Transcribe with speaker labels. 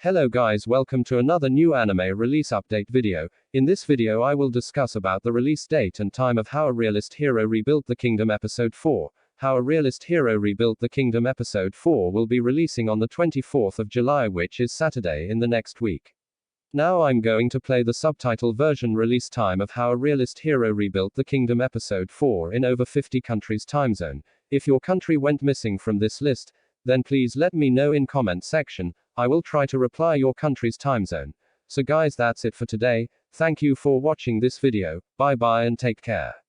Speaker 1: Hello guys, welcome to another new anime release update video. In this video I will discuss about the release date and time of How a Realist Hero Rebuilt the Kingdom Episode 4. How a Realist Hero Rebuilt the Kingdom Episode 4 will be releasing on the 24th of July, which is Saturday in the next week. Now I'm going to play the subtitle version release time of How a Realist Hero Rebuilt the Kingdom Episode 4 in over 50 countries time zone. If your country went missing from this list, then please let me know in comment section. I will try to reply your country's time zone. So guys, that's it for today. Thank you for watching this video. Bye bye and take care.